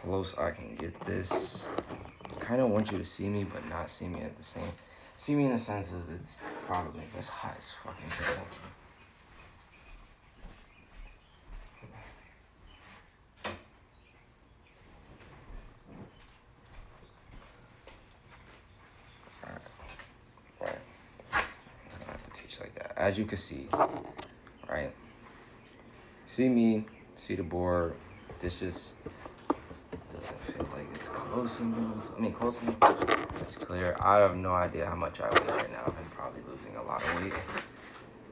close I can get this. I kind of want you to see me, but not see me at the same. See me in the sense of it's probably as hot as fucking hell. Right. I'm just gonna have to teach like that. As you can see, right? See me, see the board. This just doesn't feel like it's close enough. I mean, close enough. It's clear. I have no idea how much I weigh right now. I've been probably losing a lot of weight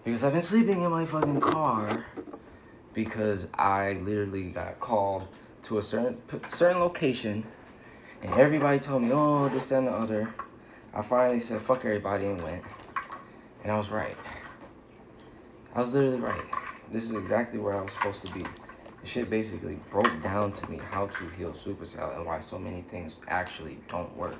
because I've been sleeping in my fucking car because I literally got called to a certain location and everybody told me, oh, this, that, and the other. I finally said, fuck everybody and went. And I was right. I was literally right. This is exactly where I was supposed to be. The shit basically broke down to me how to heal supercell and why so many things actually don't work.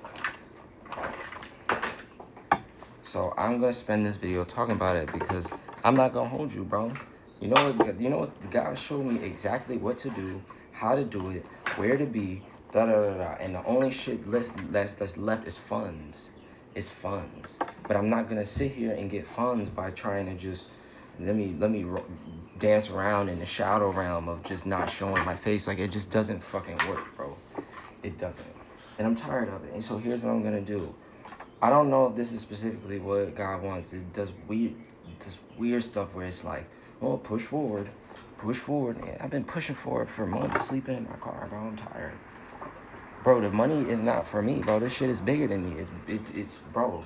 So I'm gonna spend this video talking about it because I'm not gonna hold you, bro. You know what? The guy showed me exactly what to do, how to do it, where to be, da da da da. And the only shit that's left is funds. It's funds. But I'm not gonna sit here and get funds by trying to just let me dance around in the shadow realm of just not showing my face. Like, it just doesn't fucking work, bro. It doesn't. And I'm tired of it. And so here's what I'm gonna do. I don't know if this is specifically what God wants. It does weird stuff where it's like, oh, push forward. Yeah, I've been pushing forward for months, sleeping in my car, bro. I'm tired. Bro, the money is not for me, bro. This shit is bigger than me. It's bro.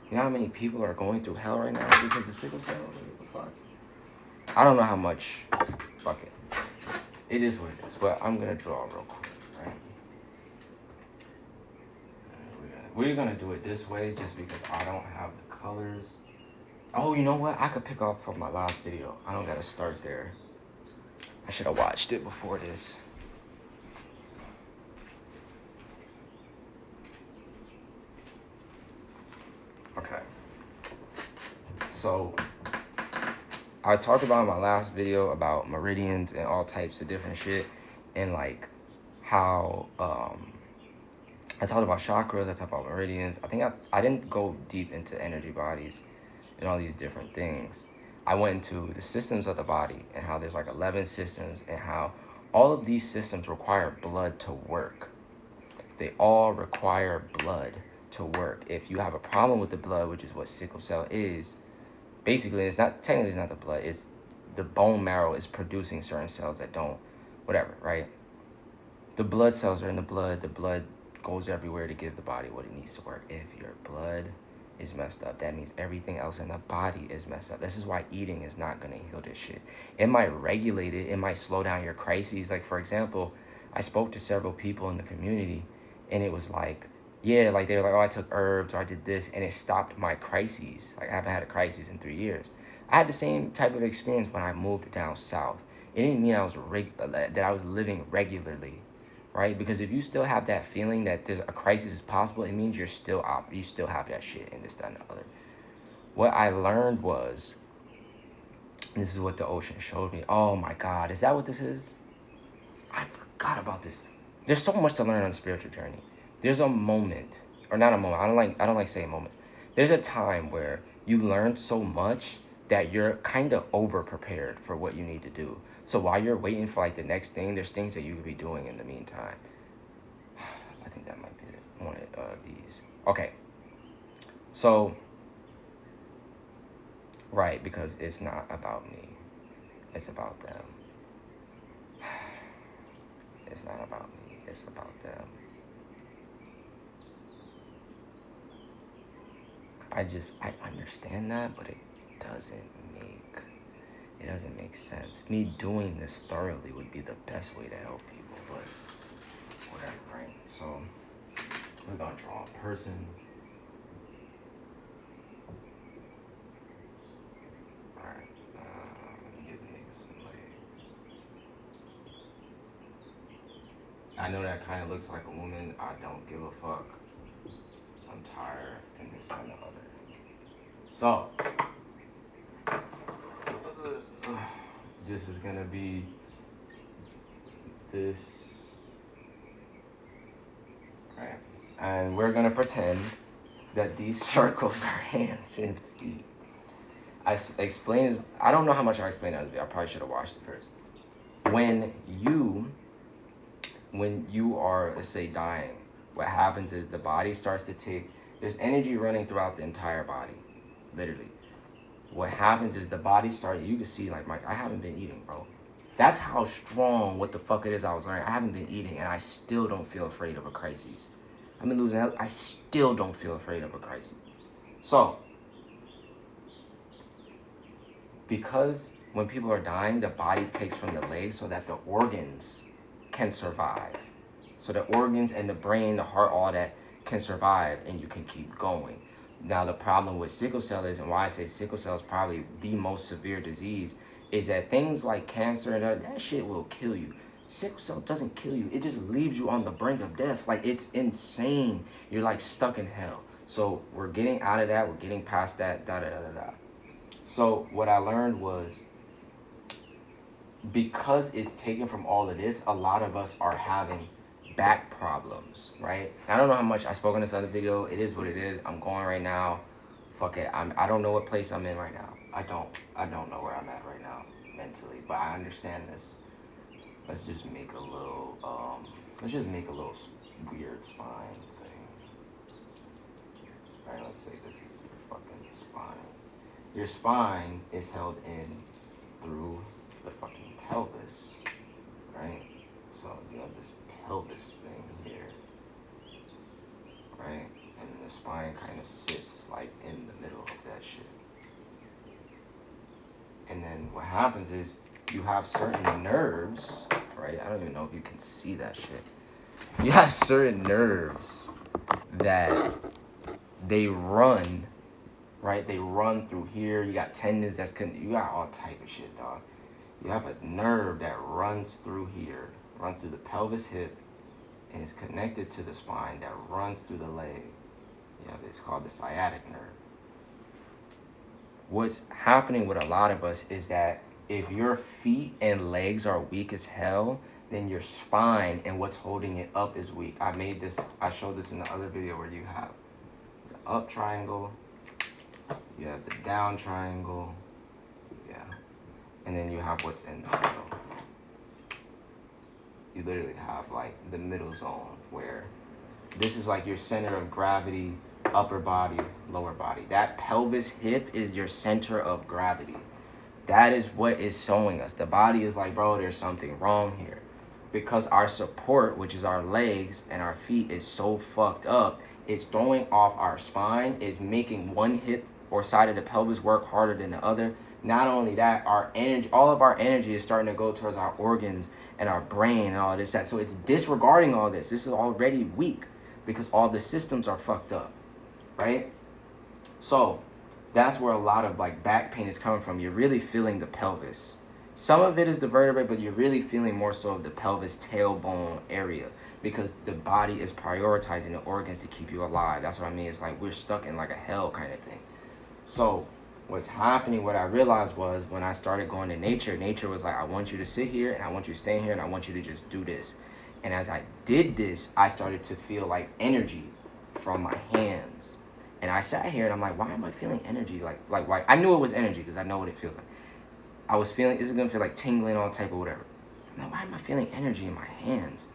You know how many people are going through hell right now because of sickle cell? What the fuck? I don't know how much. Fuck it. It is what it is. But I'm gonna draw real quick, right? We're gonna do it this way just because I don't have the colors. Oh, you know what? I could pick up from my last video. I don't gotta start there. I should have watched it before this. Okay. So I talked about in my last video about meridians and all types of different shit and like how I talked about chakras, I talked about meridians. I think I didn't go deep into energy bodies and all these different things. I went into the systems of the body and how there's like 11 systems and how all of these systems require blood to work. They all require blood to work. If you have a problem with the blood, which is what sickle cell is, basically it's not the blood, it's the bone marrow is producing certain cells that don't, whatever, right? The blood cells are in the blood goes everywhere to give the body what it needs to work. If your blood is messed up, that means everything else in the body is messed up. This is why eating is not gonna heal this shit. It might regulate it, it might slow down your crises. Like, for example, I spoke to several people in the community and it was like, yeah, like they were like, oh, I took herbs or I did this and it stopped my crises. Like, I haven't had a crisis in 3 years. I had the same type of experience when I moved down south. It didn't mean that I was living regularly, right? Because if you still have that feeling that there's a crisis is possible, it means you still have that shit and this, that, and the other. What I learned was, this is what the ocean showed me. Oh my God, is that what this is? I forgot about this. There's so much to learn on the spiritual journey. There's a moment, or not a moment, I don't like saying moments. There's a time where you learn so much that you're kind of over prepared for what you need to do. So while you're waiting for like the next thing, there's things that you could be doing in the meantime. I think that might be one of these. Okay. So, right, because it's not about me. It's about them. It's not about me. It's about them. I understand that, but it doesn't make sense. Me doing this thoroughly would be the best way to help people, but whatever, right? So we're gonna draw a person. All right, give the nigga some legs. I know that kind of looks like a woman. I don't give a fuck. I'm tired and this and the other. So, this is gonna be this and we're gonna pretend that these circles are hands and feet. I explain this. I don't know how much I explained that. I probably should have watched it first. When you are, let's say, dying, what happens is the body starts to take. There's energy running throughout the entire body, literally. What happens is the body starts. You can see, like, I haven't been eating, bro. That's how strong what the fuck it is I was learning. I haven't been eating, and I still don't feel afraid of a crisis. I've been losing health. I still don't feel afraid of a crisis. So, because when people are dying, the body takes from the legs so that the organs can survive. So the organs and the brain, the heart, all that can survive, and you can keep going. Now, the problem with sickle cell is, and why I say sickle cell is probably the most severe disease, is that things like cancer and that shit will kill you. Sickle cell doesn't kill you. It just leaves you on the brink of death. Like, it's insane. You're like stuck in hell. So we're getting out of that. We're getting past that. So what I learned was, because it's taken from all of this, a lot of us are having back problems, right? I don't know how much I spoke in this other video. It is what it is. I'm going right now. Fuck it. I don't know what place I'm in right now. I don't know where I'm at right now mentally, but I understand this. Let's just make a little weird spine thing. All right, let's say this is your fucking spine. Your spine is held in through the fucking pelvis, right? So you have this pelvis thing here, right? And the spine kind of sits like in the middle of that shit. And then what happens is you have certain nerves, right? I don't even know if you can see that shit. You have certain nerves that they run, right? They run through here. You got tendons you got all type of shit, dog. You have a nerve that runs through here, runs through the pelvis hip, and is connected to the spine that runs through the leg. It's called the sciatic nerve. What's happening with a lot of us is that if your feet and legs are weak as hell, then your spine and what's holding it up is weak. I showed this in the other video where you have the up triangle, you have the down triangle, and then you have what's in the middle. You literally have like the middle zone where this is like your center of gravity, upper body, lower body. That pelvis hip is your center of gravity. That is what is showing us. The body is like, bro, there's something wrong here. Because our support, which is our legs and our feet, is so fucked up, it's throwing off our spine. It's making one hip or side of the pelvis work harder than the other. Not only that, our energy, all of our energy is starting to go towards our organs and our brain and all this, that. So it's disregarding all this. This is already weak because all the systems are fucked up, right? So that's where a lot of like back pain is coming from. You're really feeling the pelvis. Some of it is the vertebrae, but you're really feeling more so of the pelvis tailbone area because the body is prioritizing the organs to keep you alive. That's what I mean. It's like we're stuck in like a hell kind of thing. So what's happening, what I realized was when I started going to nature was like, I want you to sit here and I want you to stay here and I want you to just do this. And as I did this, I started to feel like energy from my hands. And I sat here and I'm like, why am I feeling energy? Like why? I knew it was energy because I know what it feels like. I was feeling, is it going to feel like tingling, all type of whatever. I'm like, why am I feeling energy in my hands?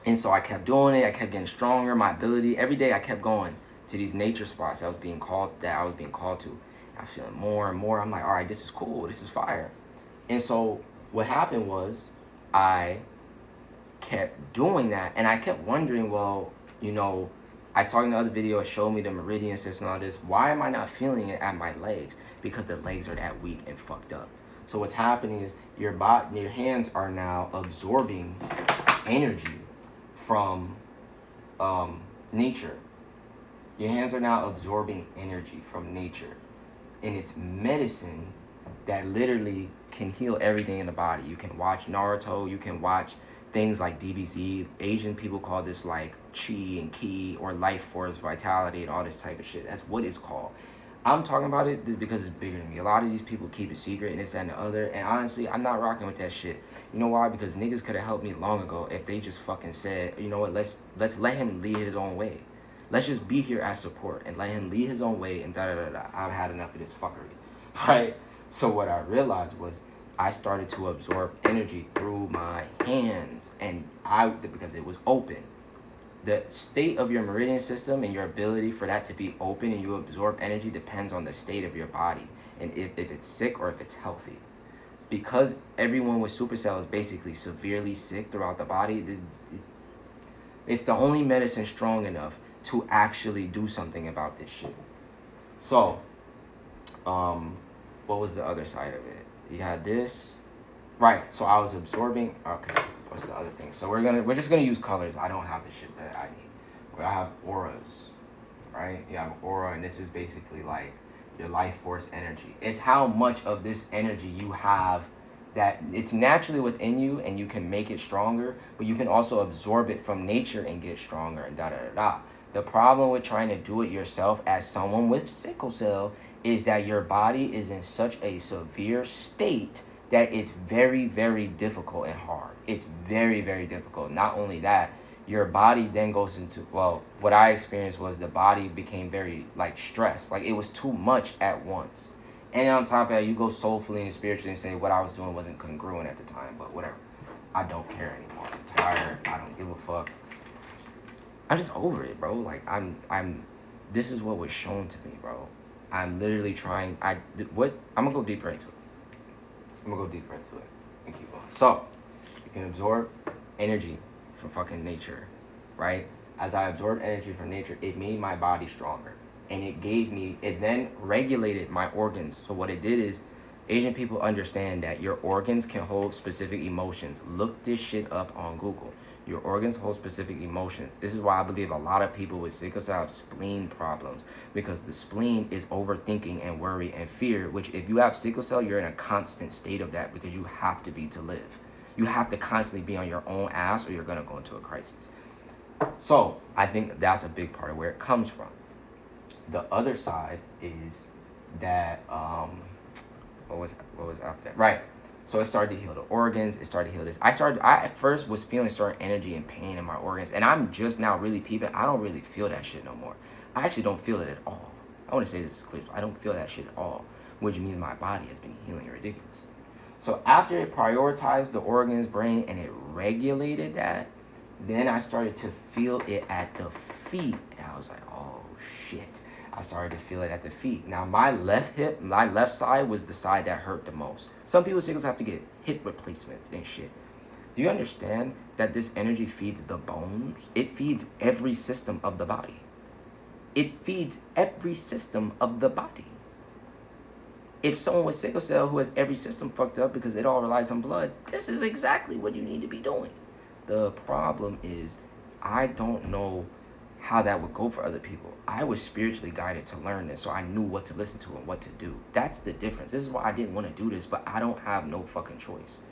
And so I kept doing it. I kept getting stronger. My ability, every day I kept going to these nature spots I was being called to. I was feeling more and more. I'm like, all right, this is cool. This is fire. And so what happened was I kept doing that. And I kept wondering, well, I saw in the other video, it showed me the meridian system and all this. Why am I not feeling it at my legs? Because the legs are that weak and fucked up. So what's happening is your hands are now absorbing energy from nature. Your hands are now absorbing energy from nature. And it's medicine that literally can heal everything in the body. You can watch Naruto, you can watch things like DBZ. Asian people call this like chi and ki or life force, vitality, and all this type of shit. That's what it's called. I'm talking about it because it's bigger than me. A lot of these people keep it secret and this, that, and the other. And honestly, I'm not rocking with that shit. You know why? Because niggas could have helped me long ago if they just fucking said, you know what, let's let him lead his own way. Let's just be here as support and let him lead his own way and da-da-da-da. I've had enough of this fuckery, right? So what I realized was I started to absorb energy through my hands, and because it was open. The state of your meridian system and your ability for that to be open and you absorb energy depends on the state of your body and if it's sick or if it's healthy. Because everyone with supercell is basically severely sick throughout the body, it's the only medicine strong enough to actually do something about this shit. So, what was the other side of it? You had this, right? So I was absorbing. Okay, what's the other thing? So we're just gonna use colors. I don't have the shit that I need. I have auras, right? You have aura, and this is basically like your life force energy. It's how much of this energy you have that it's naturally within you, and you can make it stronger, but you can also absorb it from nature and get stronger and da da da da. The problem with trying to do it yourself as someone with sickle cell is that your body is in such a severe state that it's very, very difficult and hard. It's very, very difficult. Not only that, your body then goes into, well, what I experienced was the body became very, like, stressed. Like, it was too much at once. And on top of that, you go soulfully and spiritually and say what I was doing wasn't congruent at the time, but whatever. I don't care anymore. I'm tired. I don't give a fuck. I'm just over it, bro. Like, this is what was shown to me, bro. I'm literally trying, I'm gonna go deeper into it. And keep going. So, you can absorb energy from fucking nature, right? As I absorbed energy from nature, it made my body stronger. And it then regulated my organs. So what it did is, Asian people understand that your organs can hold specific emotions. Look this shit up on Google. Your organs hold specific emotions. This is why I believe a lot of people with sickle cell have spleen problems, because the spleen is overthinking and worry and fear, which if you have sickle cell, you're in a constant state of that because you have to be to live. You have to constantly be on your own ass or you're going to go into a crisis. So I think that's a big part of where it comes from. The other side is that, what was after that? Right. So it started to heal the organs. It started to heal this. I at first was feeling certain energy and pain in my organs. And I'm just now really peeping. I don't really feel that shit no more. I actually don't feel it at all. I want to say this is clear. I don't feel that shit at all, which means my body has been healing ridiculous. So after it prioritized the organs, brain, and it regulated that, then I started to feel it at the feet. And I was like, oh, shit. I started to feel it at the feet. Now, my left side was the side that hurt the most. Some people sickles have to get hip replacements and shit. Do you understand that this energy feeds the bones? It feeds every system of the body. It feeds every system of the body. If someone with sickle cell who has every system fucked up because it all relies on blood, this is exactly what you need to be doing. The problem is, I don't know how that would go for other people. I was spiritually guided to learn this, so I knew what to listen to and what to do. That's the difference. This is why I didn't want to do this, but I don't have no fucking choice.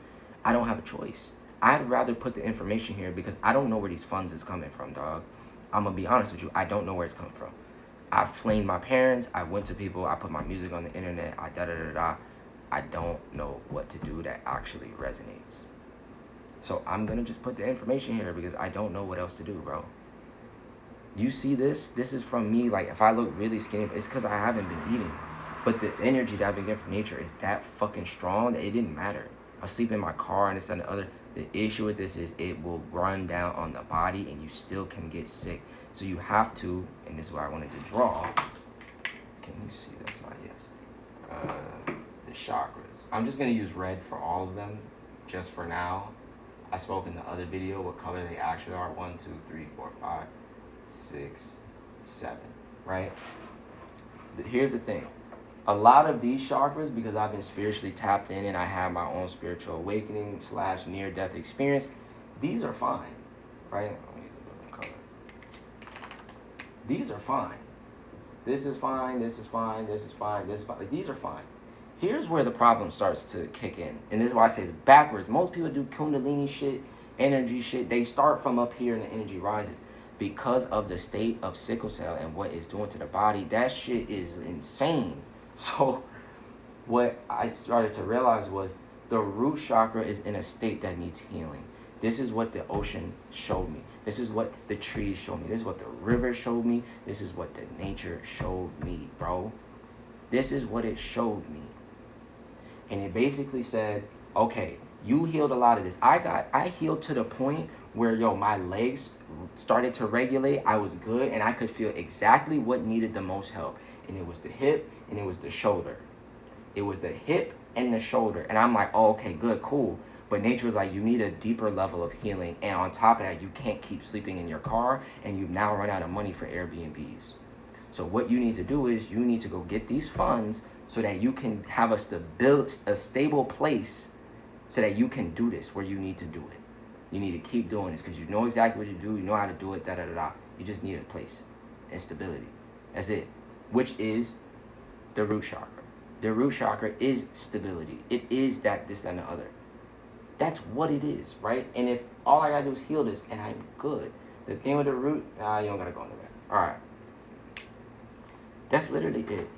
I don't have a choice. I'd rather put the information here because I don't know where these funds is coming from, dog. I'm gonna be honest with you. I don't know where it's coming from. I flamed my parents. I went to people. I put my music on the internet. I don't know what to do that actually resonates. So I'm gonna just put the information here because I don't know what else to do, bro. You see this? This is from me. Like, if I look really skinny, it's because I haven't been eating. But the energy that I've been getting from nature is that fucking strong that it didn't matter. I sleep in my car and this and the other. The issue with this is it will run down on the body and you still can get sick. So you have to, and this is what I wanted to draw. Can you see this? Not yes. The chakras. I'm just going to use red for all of them just for now. I spoke in the other video what color they actually are. 1, 2, 3, 4, 5. 6, 7, right? Here's the thing. A lot of these chakras, because I've been spiritually tapped in and I have my own spiritual awakening / near-death experience, these are fine, right? I'll use a different color. These are fine. This is fine, this is fine, this is fine, this is fine. Like, these are fine. Here's where the problem starts to kick in. And this is why I say it's backwards. Most people do Kundalini shit, energy shit. They start from up here and the energy rises. because of the state of sickle cell and what it's doing to the body. That shit is insane. So what I started to realize was the root chakra is in a state that needs healing. This is what the ocean showed me. This is what the trees showed me. This is what the river showed me. This is what the nature showed me, bro. This is what it showed me. And it basically said, okay, you healed a lot of this. I healed to the point where, my legs started to regulate. I was good, and I could feel exactly what needed the most help. And it was the hip, and it was the shoulder. It was the hip and the shoulder. And I'm like, oh, okay, good, cool. But nature was like, you need a deeper level of healing. And on top of that, you can't keep sleeping in your car, and you've now run out of money for Airbnbs. So what you need to do is you need to go get these funds so that you can have a stable place so that you can do this where you need to do it. You need to keep doing this because you know exactly what you do. You know how to do it, da-da-da-da. You just need a place and stability. That's it, which is the root chakra. The root chakra is stability. It is that, this, and the other. That's what it is, right? And if all I gotta do is heal this and I'm good. The thing with the root, you don't gotta go into that. All right. That's literally it.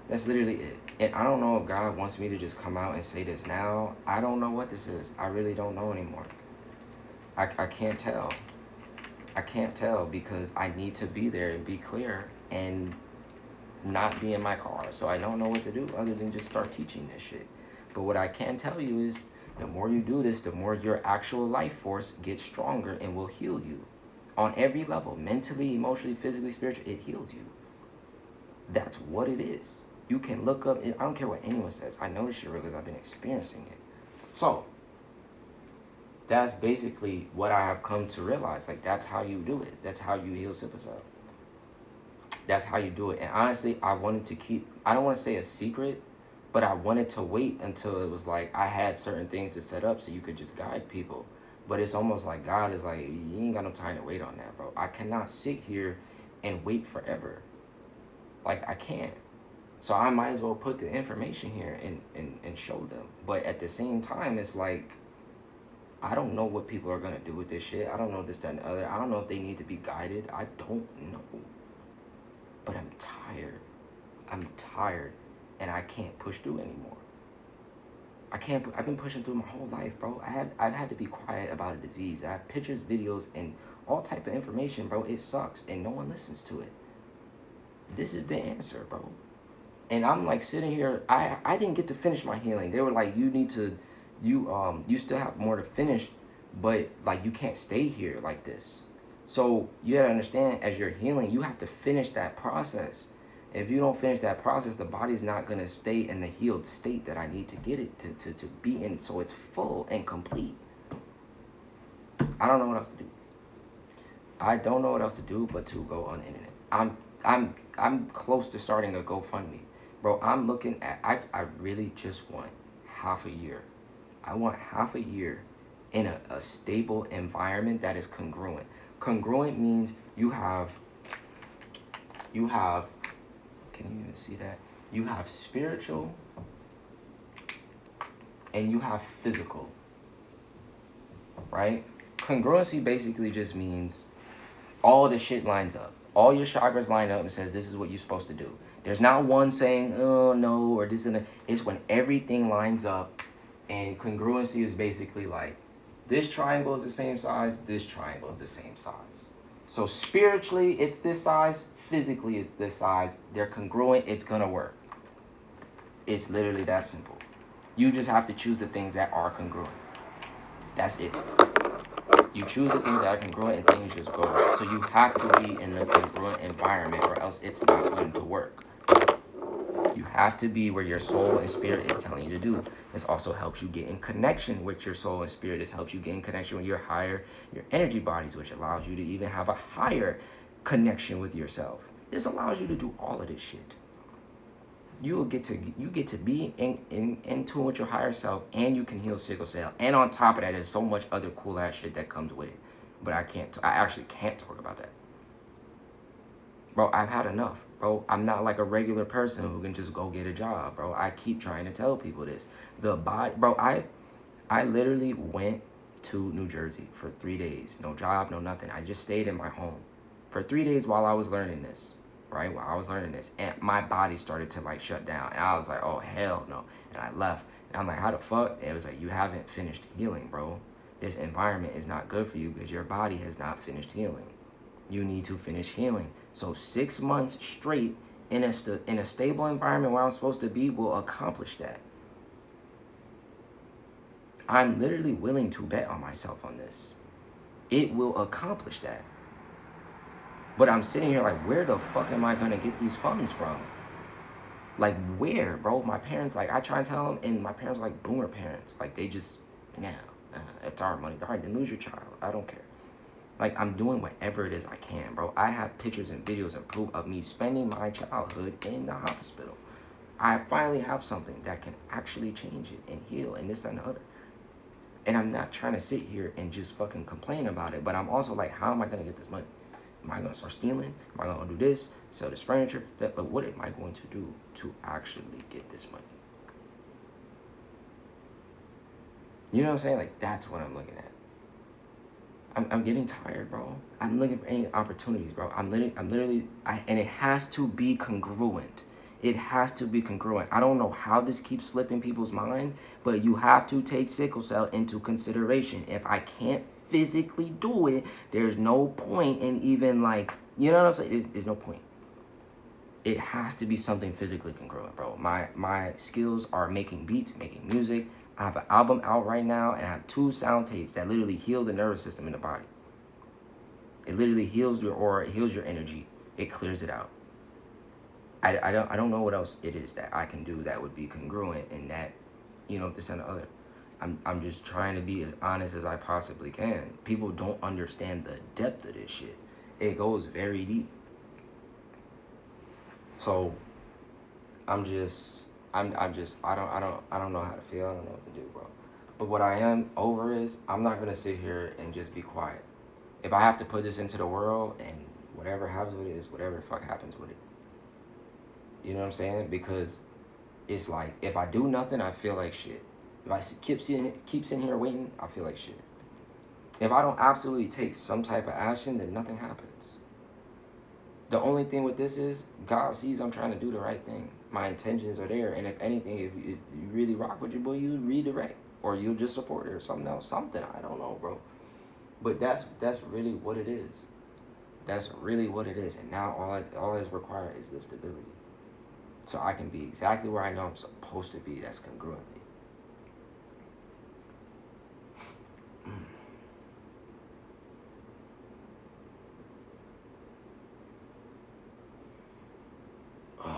That's literally it. And I don't know if God wants me to just come out and say this now. I don't know what this is. I really don't know anymore. I can't tell. I can't tell because I need to be there and be clear and not be in my car. So I don't know what to do other than just start teaching this shit. But what I can tell you is the more you do this, the more your actual life force gets stronger and will heal you. On every level, mentally, emotionally, physically, spiritually, it heals you. That's what it is. You can look up, I don't care what anyone says. I know this shit because I've been experiencing it. So, that's basically what I have come to realize. Like, that's how you do it. That's how you heal sickle cell. That's how you do it. And honestly, I wanted to keep, I don't want to say a secret, but I wanted to wait until it was like I had certain things to set up so you could just guide people. But it's almost like God is like, you ain't got no time to wait on that, bro. I cannot sit here and wait forever. Like, I can't. So I might as well put the information here and show them. But at the same time, it's like, I don't know what people are going to do with this shit. I don't know this, that, and the other. I don't know if they need to be guided. I don't know. But I'm tired. I'm tired. And I can't push through anymore. I've been pushing through my whole life, bro. I've had to be quiet about a disease. I have pictures, videos, and all type of information, bro. It sucks, and no one listens to it. This is the answer, bro. And I'm like sitting here. I didn't get to finish my healing. They were like, you need to, you still have more to finish, but like you can't stay here like this. So you gotta understand, as you're healing, you have to finish that process. If you don't finish that process, the body's not going to stay in the healed state that I need to get it to be in, so it's full and complete. I don't know what else to do. I don't know what else to do but to go on the internet. I'm close to starting a GoFundMe. Bro, I'm looking at, I really just want half a year. I want half a year in a stable environment that is congruent. Congruent means you have, can you even see that? You have spiritual and you have physical, right? Congruency basically just means all the shit lines up. All your chakras line up and says, this is what you're supposed to do. There's not one saying, oh, no, or this and that. It's when everything lines up, and congruency is basically like, this triangle is the same size, this triangle is the same size. So spiritually, it's this size. Physically, it's this size. They're congruent. It's going to work. It's literally that simple. You just have to choose the things that are congruent. That's it. You choose the things that are congruent and things just go right. So you have to be in the congruent environment or else it's not going to work. You have to be where your soul and spirit is telling you to do. This also helps you get in connection with your soul and spirit. This helps you get in connection with your energy bodies, which allows you to even have a higher connection with yourself. This allows you to do all of this shit. You get to be in tune with your higher self, and you can heal sickle cell. And on top of that, there's so much other cool ass shit that comes with it. But I actually can't talk about that. Bro, I've had enough, bro. I'm not like a regular person who can just go get a job, bro. I keep trying to tell people this. The body, bro, I literally went to New Jersey for 3 days. No job, no nothing. I just stayed in my home for 3 days while I was learning this, right? While I was learning this. And my body started to like shut down. And I was like, oh, hell no. And I left. And I'm like, how the fuck? And it was like, you haven't finished healing, bro. This environment is not good for you because your body has not finished healing. You need to finish healing. So 6 months straight in a stable environment where I'm supposed to be will accomplish that. I'm literally willing to bet on myself on this. It will accomplish that. But I'm sitting here like, where the fuck am I going to get these funds from? Like, where, bro? My parents, like, I try and tell them, and my parents are like boomer parents. Like, they just, it's our money. All right, then lose your child. I don't care. Like, I'm doing whatever it is I can, bro. I have pictures and videos and proof of me spending my childhood in the hospital. I finally have something that can actually change it and heal and this, that, and the other. And I'm not trying to sit here and just fucking complain about it, but I'm also like, how am I going to get this money? Am I going to start stealing? Am I going to do this? Sell this furniture? Like, what am I going to do to actually get this money? You know what I'm saying? Like, that's what I'm looking at. I'm getting tired, bro. I'm looking for any opportunities, bro. I'm literally, and it has to be congruent. It has to be congruent. I don't know how this keeps slipping people's mind, but you have to take sickle cell into consideration. If I can't physically do it, there's no point in even like, you know what I'm saying? There's no point. It has to be something physically congruent, bro. My skills are making beats, making music. I have an album out right now, and I have 2 sound tapes that literally heal the nervous system in the body. It literally heals your aura, it heals your energy, it clears it out. I don't know what else it is that I can do that would be congruent in that, you know, this and the other. I'm just trying to be as honest as I possibly can. People don't understand the depth of this shit. It goes very deep. So I don't know how to feel. I don't know what to do, bro. But what I am over is I'm not gonna sit here and just be quiet. If I have to put this into the world and whatever happens with it is whatever the fuck happens with it. You know what I'm saying? Because it's like, if I do nothing, I feel like shit. If I keep sitting here waiting, I feel like shit. If I don't absolutely take some type of action, then nothing happens. The only thing with this is, God sees I'm trying to do the right thing. My intentions are there. And if anything, if you really rock with your boy, you redirect. Or you'll just support it or something else. Something, I don't know, bro. But that's really what it is. That's really what it is. And now all that's required is the stability. So I can be exactly where I know I'm supposed to be. That's congruently. Oh, God.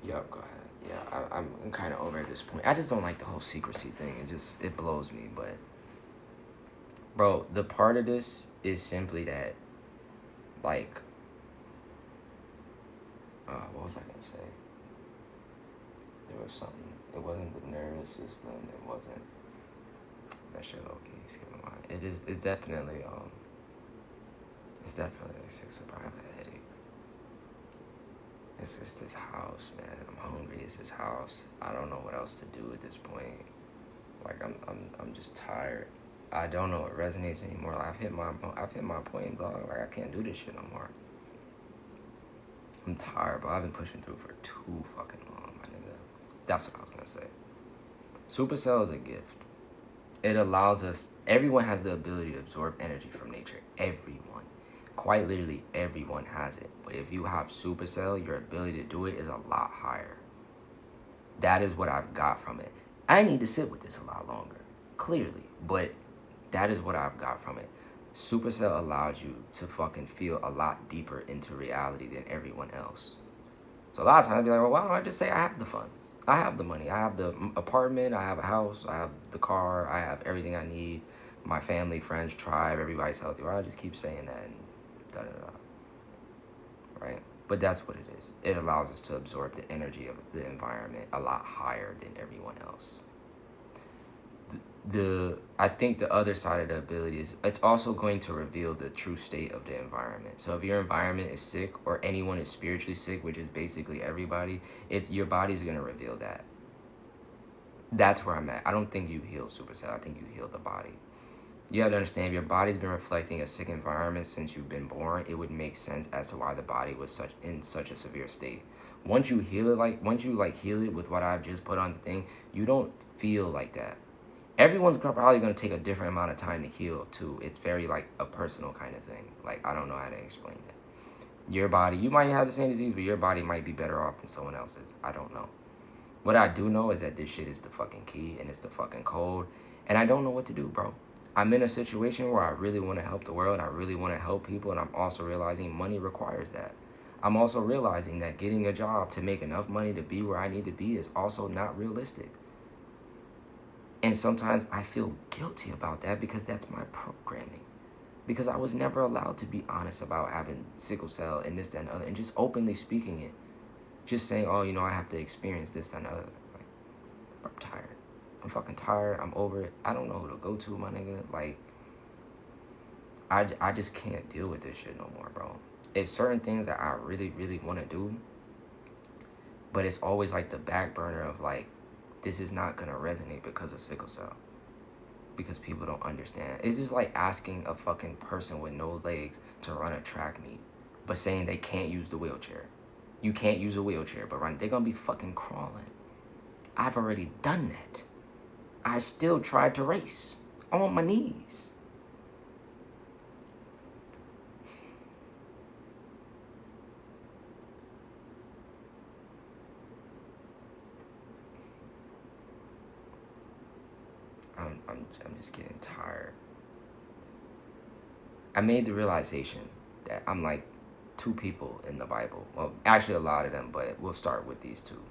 Yup, go ahead. Yeah, I'm kind of over at this point. I just don't like the whole secrecy thing. It blows me. But, bro, the part of this is simply that, like, what was I going to say? There was something. It wasn't the nervous system. It wasn't. That shit low-key skipping my mind. It's definitely, like 6 o'clock. I have a headache. It's just this house, man. I'm hungry. It's this house. I don't know what else to do at this point. Like, I'm just tired. I don't know what resonates anymore. Like, I've hit my point, dog. Like, I can't do this shit no more. I'm tired, bro. I've been pushing through for too fucking long, my nigga. That's what I was gonna say. Supercell is a gift. It allows us. Everyone has the ability to absorb energy from nature. Everyone. Quite literally, everyone has it. But if you have Supercell, your ability to do it is a lot higher. That is what I've got from it. I need to sit with this a lot longer, clearly. But that is what I've got from it. Supercell allows you to fucking feel a lot deeper into reality than everyone else. So a lot of times I'd be like, well, why don't I just say I have the funds? I have the money. I have the apartment. I have a house. I have the car. I have everything I need. My family, friends, tribe, everybody's healthy. Why don't I just keep saying that and da-da-da. Right? But that's what it is. It allows us to absorb the energy of the environment a lot higher than everyone else. I think the other side of the ability is it's also going to reveal the true state of the environment. So if your environment is sick or anyone is spiritually sick, which is basically everybody, it's your body's going to reveal that. That's where I'm at. I don't think you heal supercell. I think you heal the body. You have to understand, if your body's been reflecting a sick environment since you've been born, it would make sense as to why the body was in such a severe state. Once you heal it, once you heal it with what I've just put on the thing, you don't feel like that. Everyone's probably going to take a different amount of time to heal too. It's very a personal kind of thing. I don't know how to explain it. Your body, you might have the same disease, but your body might be better off than someone else's. I don't know. What I do know is that this shit is the fucking key and it's the fucking code. And I don't know what to do, bro. I'm in a situation where I really want to help the world. I really want to help people. And I'm also realizing money requires that. I'm also realizing that getting a job to make enough money to be where I need to be is also not realistic. And sometimes I feel guilty about that because that's my programming. Because I was never allowed to be honest about having sickle cell and this, that, and the other. And just openly speaking it. Just saying, oh, I have to experience this, that, and the other. I'm tired. I'm fucking tired. I'm over it. I don't know who to go to, my nigga. I just can't deal with this shit no more, bro. It's certain things that I really, really want to do. But it's always the back burner of this is not going to resonate because of sickle cell. Because people don't understand. It's just like asking a fucking person with no legs to run a track meet. But saying they can't use the wheelchair. You can't use a wheelchair, but they're going to be fucking crawling. I've already done that. I still tried to race on my knees. I'm just getting tired. I made the realization that I'm like two people in the Bible. Well, actually a lot of them, but we'll start with these two.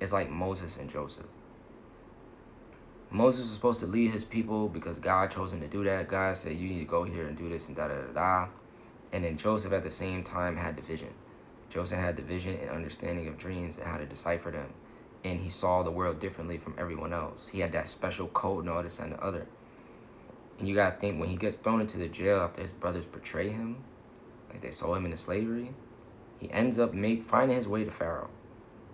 It's like Moses and Joseph. Moses was supposed to lead his people because God chose him to do that. God said, you need to go here and do this and da-da-da-da. And then Joseph at the same time had the vision. Joseph had the vision and understanding of dreams and how to decipher them. And he saw the world differently from everyone else. He had that special code and all this and the other. And you gotta think, when he gets thrown into the jail after his brothers betray him, they sold him into slavery, he ends up finding his way to Pharaoh,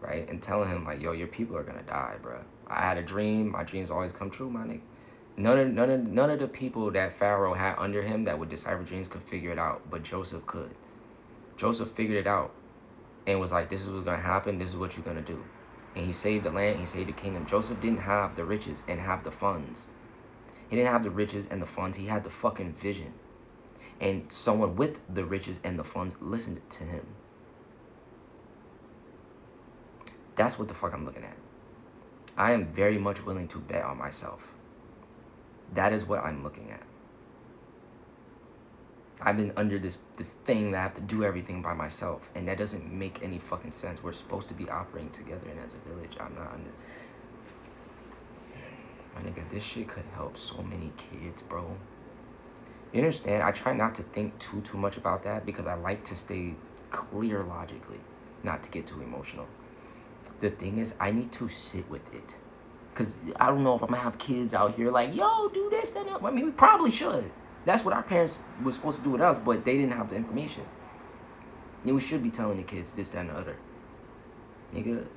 right? And telling him, yo, your people are gonna die, bro. I had a dream. My dreams always come true, my nigga. None of the people that Pharaoh had under him that would decipher dreams could figure it out, but Joseph could. Joseph figured it out and was like, this is what's gonna happen. This is what you're gonna do. And he saved the land. He saved the kingdom. Joseph didn't have the riches and have the funds. He didn't have the riches and the funds. He had the fucking vision. And someone with the riches and the funds listened to him. That's what the fuck I'm looking at. I am very much willing to bet on myself. That is what I'm looking at. I've been under this thing that I have to do everything by myself. And that doesn't make any fucking sense. We're supposed to be operating together and as a village. I'm not under... My nigga, this shit could help so many kids, bro. You understand? I try not to think too much about that because I like to stay clear logically, not to get too emotional. The thing is, I need to sit with it. Because I don't know if I'm going to have kids out here yo, do this, that, that. I mean, we probably should. That's what our parents were supposed to do with us, but they didn't have the information. And we should be telling the kids this, that, and the other. Nigga.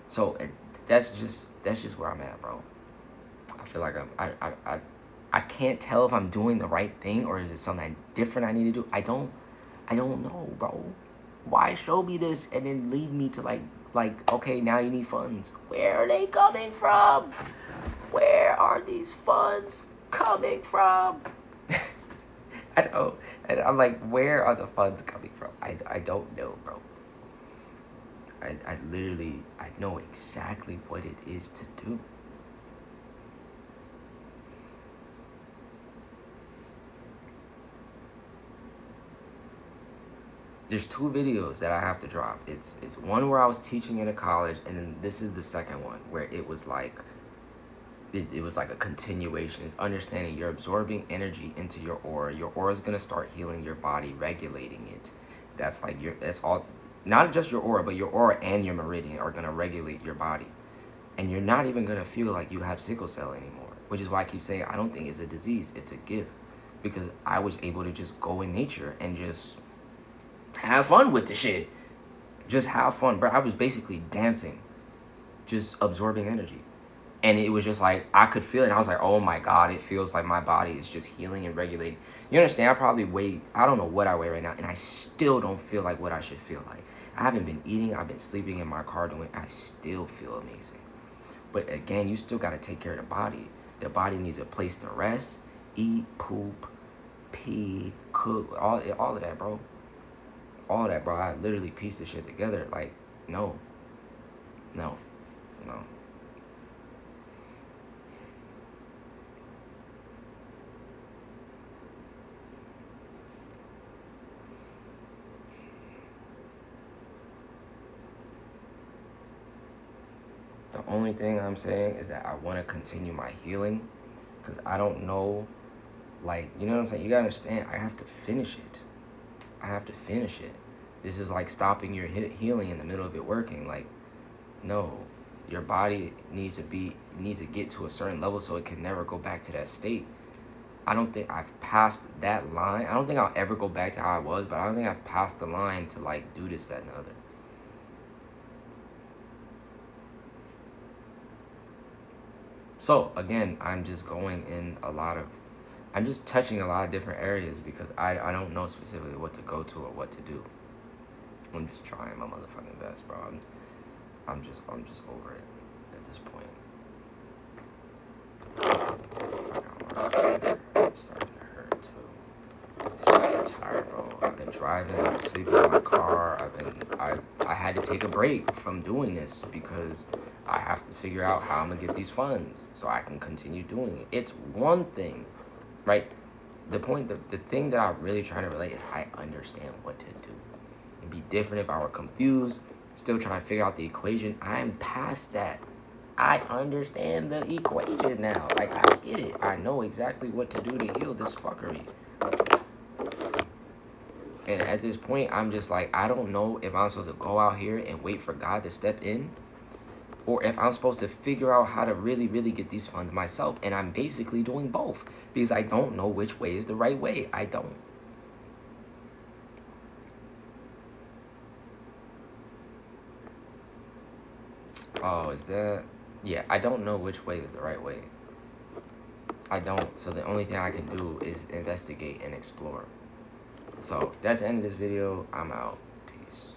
So, that's just where I'm at, bro. I feel like I can't tell if I'm doing the right thing or is it something different I need to do. I don't know, bro. Why show me this and then lead me to okay, now you need funds. Where are they coming from? Where are these funds coming from? I know. And I'm like, where are the funds coming from? I don't know, bro. I literally, I know exactly what it is to do. There's two videos that I have to drop. It's one where I was teaching in a college, and then this is the second one where it was it was like a continuation. It's understanding you're absorbing energy into your aura. Your aura is gonna start healing your body, regulating it. That's that's all. Not just your aura, but your aura and your meridian are gonna regulate your body. And you're not even going to feel like you have sickle cell anymore, which is why I keep saying I don't think it's a disease, it's a gift. Because I was able to just go in nature and just have fun with the shit. Just have fun, bro. I was basically dancing, just absorbing energy. And it was just like, I could feel it. And I was like, oh my God, it feels like my body is just healing and regulating. You understand? I probably weigh, I don't know what I weigh right now. And I still don't feel like what I should feel like. I haven't been eating. I've been sleeping in my car doing, I still feel amazing. But again, you still got to take care of the body. The body needs a place to rest, eat, poop, pee, cook, all of that, bro. All that, bro. I literally pieced this shit together. Like, no. The only thing I'm saying is that I want to continue my healing, because I don't know, like, you know what I'm saying? You gotta understand, I have to finish it. This is like stopping your healing in the middle of it working. Like, no, your body needs to get to a certain level so it can never go back to that state. I don't think I've passed that line. I don't think I'll ever go back to how I was, but I don't think I've passed the line to like do this, that, and the other. So again, I'm just I'm just touching a lot of different areas because I don't know specifically what to go to or what to do. I'm just trying my motherfucking best, bro. I'm just over it at this point. It's starting to hurt too. It's just, I'm tired, bro. I've been driving, I've been sleeping in my car. I had to take a break from doing this because I have to figure out how I'm gonna get these funds so I can continue doing it. It's one thing, right? The thing that I'm really trying to relate is I understand what to do. It'd be different if I were confused, still trying to figure out the equation. I'm past that. I understand the equation now. Like, I get it. I know exactly what to do to heal this fuckery. And at this point, I'm just like, I don't know if I'm supposed to go out here and wait for God to step in, or if I'm supposed to figure out how to really, really get these funds myself. And I'm basically doing both because I don't know which way is the right way. I don't. Oh, is that? Yeah, I don't know which way is the right way. I don't. So the only thing I can do is investigate and explore. So that's the end of this video. I'm out. Peace.